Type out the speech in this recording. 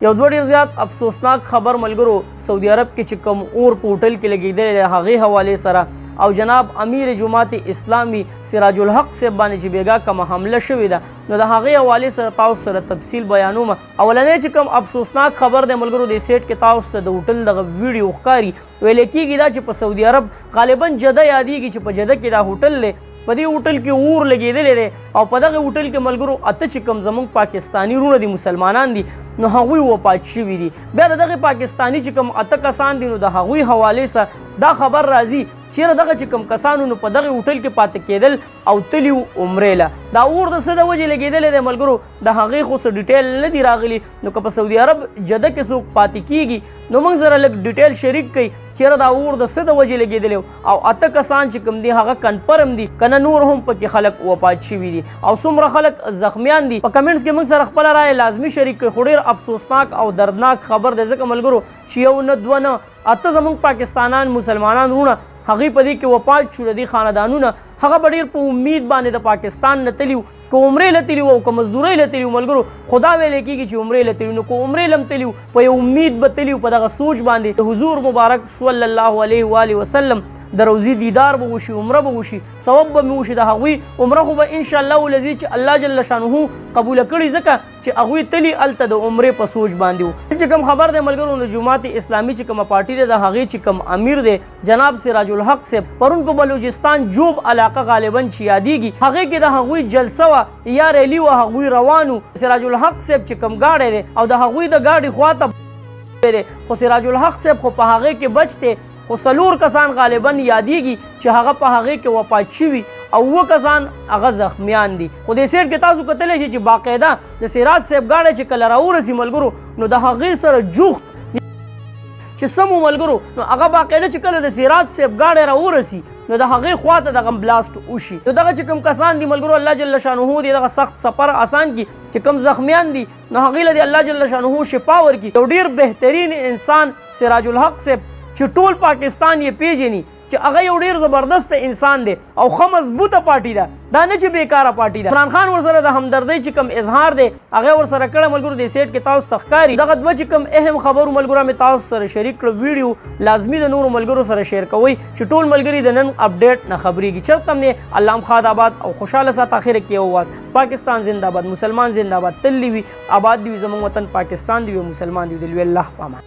یو دوه ډېر زیات افسوسناک خبر ملګرو سعودي عرب کې چې کوم اور په هوټل کې لګېدلی دی هغې حوالې سره او جناب امیر جماعت اسلامي سراج الحق صاحب باندې چې بیګا کومه حمله شوې ده نو د هغې حوالې سره تاسو سره تفصیل بیانوم. اولنی چې کوم افسوسناک خبر دی ملګرو د سیټ کې تاسو ته د هوټل دغه ویډیو ښکاري ویلی کېږي دا چې په سعودي عرب غالبا جده یادېږي چې په جده کې دا هوټل دی په دې هوټل کې اور لګېدلی دی او په دغه هوټل کې ملګرو اته چې کوم زموږ پاکستاني وروڼه دي مسلمانان دي نو هغوی وفات شوي دي. بیا د دغې پاکستاني چې کوم اته کسان دي نو د هغوی حوالې سره دا خبر راځي چیرې دغه چې کوم کسانو نو په دغه هوټل کې پاتې کېدل او تلي و عمرې له دا اور د څه د وجې لګېدلی دی ملګرو د هغې خو څه ډیټیل نه دي راغلي نو که په سعودي عرب جده کې څوک پاتې کېږي نو موږ سره لږ ډیټیل شریک کوي چیرې دا اور د څه د وجې لګېدلی او اته کسان چې کوم دي هغه کنفرم دي که نه نور هم پکې خلک وفات شوي دي او څومره خلک زخمیان دي په کمنټس کې موږ سره خپله رایه لازمي شریک کړئ. خو ډېر افسوسناک او دردناک خبر دی ځکه ملګرو چې یو نه دوه نه اته زموږ پاکستانان مسلمانان وروڼه هغوی په دې کې وفات شو. د دې خاندانونه هغه به ډېر په امید باندې د پاکستان نه تلي وو که عمرې له تلي وو او که مزدورۍ له تلي وو ملګرو خو دا ویلی کېږي چې عمرې له تلي وو نو که عمرې له هم تلي وو په یو امید به تلي وو په دغه سوچ باندې د حضور مبارک صلی الله علیه و وسلم د روزي دیدار به وشي عمره به وشي ثواب به مې وشي د هغوی عمره خو به انشاءالله ولذي چې الله جل شانه قبوله کړي ځکه چې هغوی تلي هلته د عمرې په سوچ باندې وو. چې کوم خبر دی ملګرو د جماعت اسلامي چې کومه پارټي دی د هغې چې کوم امیر دی جناب سراج الحق صاحب پرون په بلوچستان جوب علاقه غالبا چې یادېږي هغې کې د هغوی جلسه وه یا ریلي وه هغوی روان وو. سراج الحق صاحب چې کوم ګاډی دی او د هغوی د ګاډي خواته دی خو سراج الحق صاحب خو په هغې کې بچ دی خو څلور کسان غالبا یادېږي چې هغه په هغې کې وفات شوي او اووه کسان هغه زخمیان دي. خو دې سیټ کې تاسو کتلی شئ چې باقاعده د سراج صاحب ګاډی چې کله راورسي ملګرو نو د هغې سره جوخت چې سمو ملګرو نو هغه باقاعده چې کله د سراج صاحب ګاډی راورسي نو د هغې خواته دغه بلاست وشي. نو دغه چې کوم کسان دي ملګرو الله جل شانه دې دغه سخت سفر آسان کړي چې کوم زخمیان دي نو هغې له دې الله جل شانه شفا ورکړي. یو ډېر بهترین انسان سراج الحق صاحب چې ټول پاکستان یې پیژني چې هغه یو ډېر زبردست انسان دی او ښه مضبوطه پارټي ده دا نه چې بیکاره پارټي ده. عمران خان ورسره د همدردۍ چې کوم اظهار دی هغه ورسره کړی ملګرو د سیټ کې تاسو ته ښکاري. دغه دوه چې کوم اهم خبرو ملګرو مې تاسو سره شریک کړو ویډیو لازمي د نورو ملګرو سره شیر کوئ چې ټول ملګري د نن اپډیټ نه خبرېږي. چېرته هم دی الله خاد آباد او خوشحاله سات اخر کې یو واز پاکستان زنده باد مسلمان زنده باد تل وي آباد دی زموږ وطن پاکستان دی مسلمان دی د لوی الله په امان.